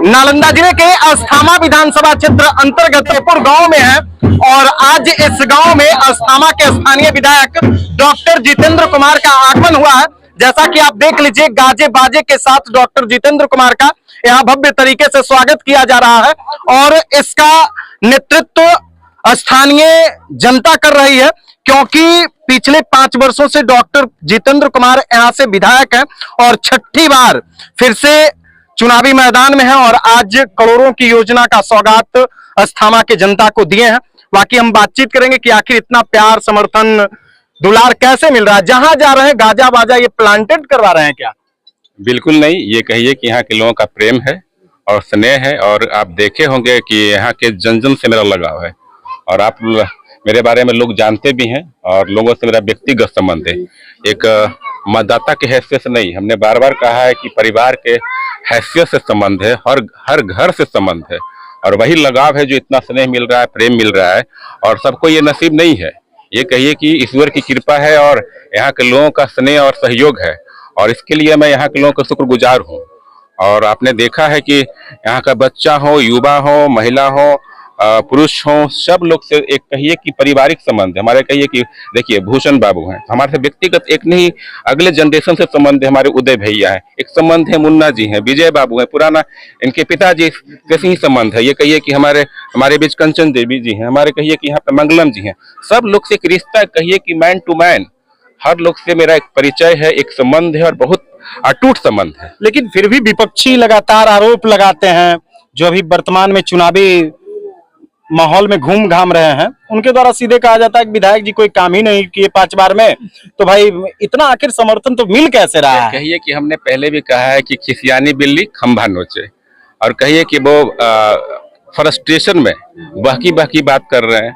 नालंदा जिले के अस्थामा विधानसभा क्षेत्र अंतर्गत तेपुर गांव में है और आज इस गांव में अस्थामा के स्थानीय विधायक डॉक्टर जितेंद्र कुमार का आगमन हुआ है। जैसा कि आप देख लीजिए, गाजे बाजे के साथ डॉक्टर जितेंद्र कुमार का यहाँ भव्य तरीके से स्वागत किया जा रहा है और इसका नेतृत्व स्थानीय जनता कर रही है, क्योंकि पिछले 5 वर्षों से डॉक्टर जितेंद्र कुमार यहाँ से विधायक हैं और छठी बार फिर से चुनावी मैदान में है और आज करोड़ों की योजना का सौगात अस्थामा के जनता को दिए हैं। बाकी हम बातचीत करेंगे कि आखिर इतना प्यार, समर्थन, दुलार कैसे मिल रहा है। जहां जा रहे हैं गाजा बाजा ये प्लांटेड करवा रहे हैं क्या? बिल्कुल नहीं, ये कहिए कि यहाँ के लोगों का प्रेम है और स्नेह है और आप देखे होंगे कि यहाँ के जन जन से मेरा लगाव है और आप मेरे बारे में लोग जानते भी हैं और लोगों से मेरा व्यक्तिगत संबंध है। एक मतदाता के हैसियत से नहीं, हमने बार बार कहा है कि परिवार के हैसियत से संबंध है, हर घर से संबंध है और वही लगाव है जो इतना स्नेह मिल रहा है, प्रेम मिल रहा है और सबको ये नसीब नहीं है। ये कहिए कि ईश्वर की कृपा है और यहाँ के लोगों का स्नेह और सहयोग है और इसके लिए मैं यहाँ के लोगों का शुक्रगुजार हूँ। और आपने देखा है कि यहाँ का बच्चा हो, युवा हो, महिला हो, पुरुष हो, सब लोग से एक कहिए कि पारिवारिक संबंध है हमारे। कहिए कि देखिए भूषण बाबू हैं, हमारे से व्यक्तिगत एक नहीं अगले जनरेशन से संबंध है। हमारे उदय भैया है, एक संबंध है, मुन्ना जी हैं, विजय बाबू हैं, पुराना इनके पिताजी से ही संबंध है। ये कहिए कि हमारे बीच कंचन देवी जी हैं, हमारे कहिए कि यहाँ पे मंगलम जी हैं। सब लोग से एक रिश्ता, कहिए कि मैन टू मैन, हर लोग से मेरा एक परिचय है, एक संबंध है और बहुत अटूट संबंध है। लेकिन फिर भी विपक्षी लगातार आरोप लगाते हैं, जो अभी वर्तमान में चुनावी माहौल में घूम घाम रहे हैं, उनके द्वारा सीधे कहा जाता है कि विधायक जी कोई काम ही नहीं किए 5 बार में, तो भाई इतना आखिर समर्थन तो मिल कैसे रहा है? कहिए कि हमने पहले भी कहा है कि खिसियानी बिल्ली खंभा नोचे और कहिए कि वो फ्रस्ट्रेशन में बहकी बात कर रहे हैं।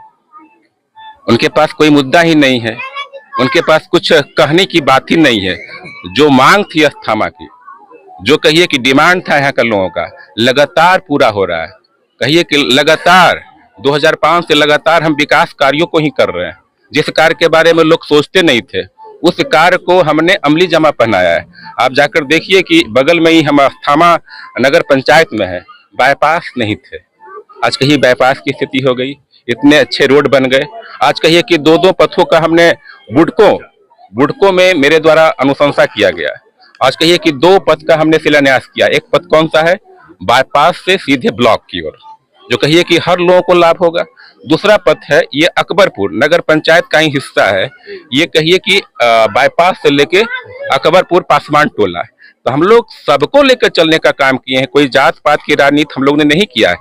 उनके पास कोई मुद्दा ही नहीं है, उनके पास कुछ कहने की बात ही नहीं है। जो मांग थी अस्थामा की, जो कहिए कि डिमांड था यहाँ के लोगों का, लगातार पूरा हो रहा है। कहिए कि लगातार 2005 से लगातार हम विकास कार्यों को ही कर रहे हैं। जिस कार्य के बारे में लोग सोचते नहीं थे, उस कार्य को हमने अमली जामा पहनाया है। आप जाकर देखिए कि बगल में ही हम अस्थामा नगर पंचायत में है, बाईपास नहीं थे, आज कहीं बाईपास की स्थिति हो गई। इतने अच्छे रोड बन गए। आज कहिए कि 2 पथों का हमने बुडको में मेरे द्वारा अनुशंसा किया गया। आज कहिए कि 2 पथ का हमने शिलान्यास किया। एक पथ कौन सा है? बाईपास से सीधे ब्लॉक की ओर, जो कहिए कि हर लोगों को लाभ होगा। दूसरा पथ है ये अकबरपुर नगर पंचायत का ही हिस्सा है, ये कहिए कि बाईपास से लेके अकबरपुर पासवान टोला है। तो हम लोग सबको लेकर चलने का काम किए हैं, कोई जात पात की राजनीति हम लोग ने नहीं किया है।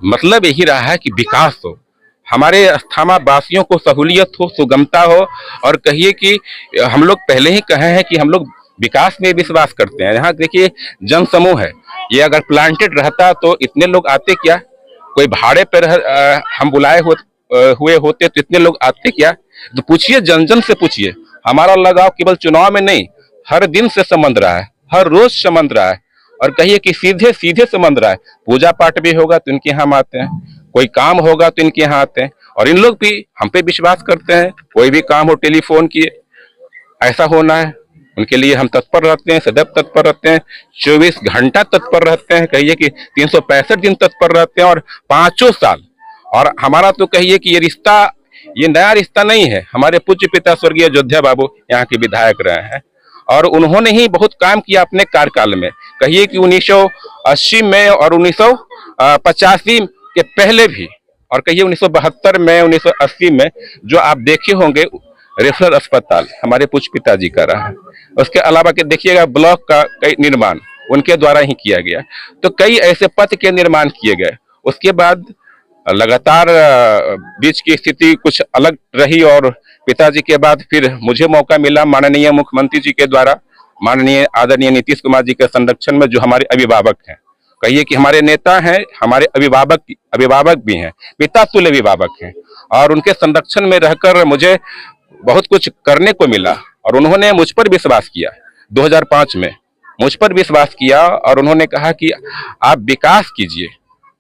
मतलब यही रहा है कि विकास हो, हमारे अस्थामा वासियों को सहूलियत हो, सुगमता हो और कहिए कि हम लोग पहले ही कहे हैं कि हम लोग विकास में विश्वास करते हैं। यहाँ देखिए जन समूह है, ये अगर प्लांटेड रहता तो इतने लोग आते क्या? कोई भाड़े पर हम बुलाए हुए होते तो इतने लोग आते क्या? तो पूछिए, जन जन से पूछिए। हमारा लगाव केवल चुनाव में नहीं, हर दिन से संबंध रहा है, हर रोज संबंध रहा है और कहिए कि सीधे सीधे संबंध रहा है। पूजा पाठ भी होगा तो इनके यहाँ हम आते हैं, कोई काम होगा तो इनके यहाँ आते हैं और इन लोग भी हम पे विश्वास करते हैं। कोई भी काम हो, टेलीफोन किए, ऐसा होना है, उनके लिए हम तत्पर रहते हैं, सदैव तत्पर रहते हैं, 24 घंटा तत्पर रहते हैं। कहिए कि 365 दिन तत्पर रहते हैं और 5 साल। और हमारा तो कहिए कि ये रिश्ता, ये नया रिश्ता नहीं है। हमारे पूज्य पिता स्वर्गीय अयोध्या बाबू यहाँ के विधायक रहे हैं और उन्होंने ही बहुत काम किया अपने कार्यकाल में। कहिए कि 1980 में और 1985 के पहले भी और कहिए 1972 में, 1980 में जो आप देखे होंगे रेफरल अस्पताल हमारे पूज्य पिताजी का रहा है। उसके अलावा के देखिएगा ब्लॉक का कई निर्माण उनके द्वारा ही किया गया। तो कई ऐसे पथ के निर्माण किए गए। उसके बाद लगातार बीच की स्थिति कुछ अलग रही और पिताजी के बाद फिर मुझे मौका मिला माननीय मुख्यमंत्री जी के द्वारा, माननीय आदरणीय नीतीश कुमार जी के संरक्षण में, जो हमारे अभिभावक हैं, कहिए कि हमारे नेता हैं, हमारे अभिभावक भी हैं, पिता तुल्य अभिभावक हैं और उनके संरक्षण में रहकर मुझे बहुत कुछ करने को मिला और उन्होंने मुझ पर विश्वास किया। 2005 में मुझ पर विश्वास किया और उन्होंने कहा कि आप विकास कीजिए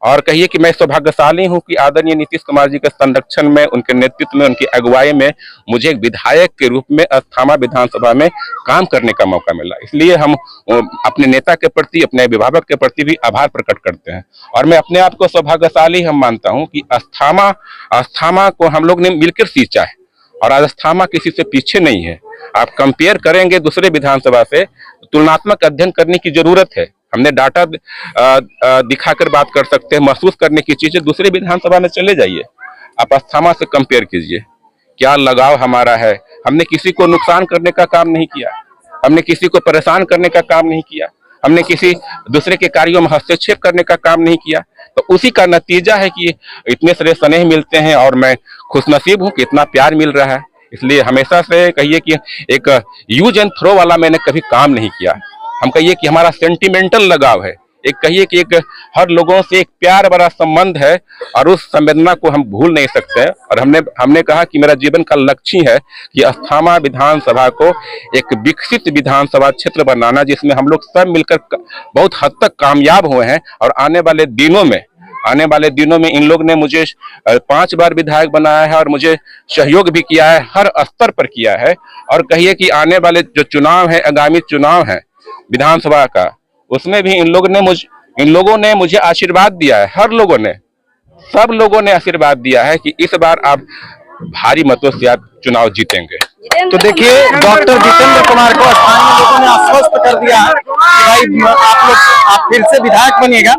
और कहिए कि मैं सौभाग्यशाली हूं कि आदरणीय नीतीश कुमार जी के संरक्षण में, उनके नेतृत्व में, उनकी अगुवाई में मुझे एक विधायक के रूप में अस्थामा विधानसभा में काम करने का मौका मिला। इसलिए हम अपने नेता के प्रति, अपने अभिभावक के प्रति भी आभार प्रकट करते हैं। और मैं अपने आप को सौभाग्यशाली हम मानता हूं कि अस्थामा को हम लोग ने मिलकर सींचा है और आज अस्थामा किसी से पीछे नहीं है। आप कंपेयर करेंगे दूसरे विधानसभा से, तुलनात्मक अध्ययन करने की जरूरत है। हमने डाटा दिखाकर बात कर सकते हैं, महसूस करने की चीजें दूसरे विधानसभा में चले जाइए, आप अस्थामा से कंपेयर कीजिए, क्या लगाव हमारा है। हमने किसी को नुकसान करने का काम नहीं किया, हमने किसी को परेशान करने का काम नहीं किया, हमने किसी दूसरे के कार्यों में हस्तक्षेप करने का काम नहीं किया। तो उसी का नतीजा है कि इतने सारे स्नेह मिलते हैं और मैं खुशनसीब हूं कि इतना प्यार मिल रहा है। इसलिए हमेशा से कहिए कि एक यूज एंड थ्रो वाला मैंने कभी काम नहीं किया। हम कहिए कि हमारा सेंटिमेंटल लगाव है, एक कहिए कि एक हर लोगों से एक प्यार भरा संबंध है और उस संवेदना को हम भूल नहीं सकते। और हमने कहा कि मेरा जीवन का लक्ष्य है कि अस्थामा विधानसभा को एक विकसित विधानसभा क्षेत्र बनाना, जिसमें हम लोग सब मिलकर बहुत हद तक कामयाब हुए हैं। और आने वाले दिनों में इन लोग ने मुझे 5 बार विधायक बनाया है और मुझे सहयोग भी किया है, हर स्तर पर किया है। और कहिए कि आने वाले जो चुनाव है, आगामी चुनाव है विधानसभा का, उसमें भी इन लोगों ने मुझे आशीर्वाद दिया है। सब लोगों ने आशीर्वाद दिया है कि इस बार आप भारी मतों से आप चुनाव जीतेंगे। तो देखिए, डॉक्टर जितेंद्र कुमार को स्थानीय लोगों ने आश्वस्त कर दिया है कि भाई आप फिर से विधायक बनिएगा।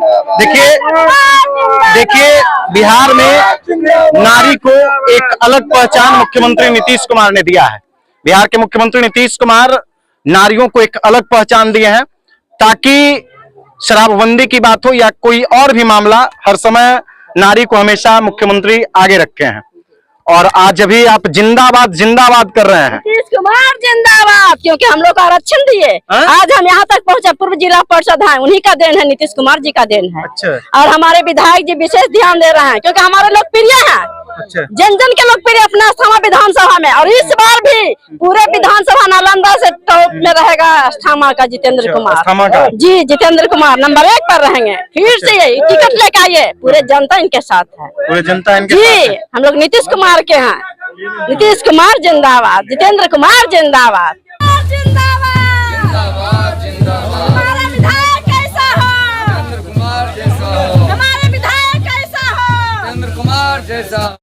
देखिए बिहार में नारी को एक अलग पहचान मुख्यमंत्री नीतीश कुमार ने दिया है। बिहार के मुख्यमंत्री नीतीश कुमार नारियों को एक अलग पहचान दिए हैं, ताकि शराबबंदी की बात हो या कोई और भी मामला, हर समय नारी को हमेशा मुख्यमंत्री आगे रखे हैं। और आज अभी आप जिंदाबाद जिंदाबाद कर रहे हैं। नीतीश कुमार जिंदाबाद, क्योंकि हम लोग को आरक्षण दिए, आज हम यहाँ तक पहुँचे। पूर्व जिला पार्षद हैं, उन्हीं का देन है, नीतीश कुमार जी का देन है। अच्छा। और हमारे विधायक जी विशेष ध्यान दे रहे हैं, क्योंकि हमारे लोकप्रिय हैं। अच्छा। जन जन के लोकप्रिय अपना अस्थामा विधानसभा में। और इस बार भी पूरे विधानसभा नालंदा से टॉप में रहेगा अस्थामा का जितेंद्र कुमार जी। जितेंद्र कुमार नंबर 1 पर रहेंगे। फिर से यही टिकट लेकर आइए, पूरे जनता इनके साथ है, पूरे जनता इनके जी साथ है। हम लोग नीतीश कुमार के हैं। नीतीश कुमार जिंदाबाद, जितेंद्र कुमार जिंदाबाद।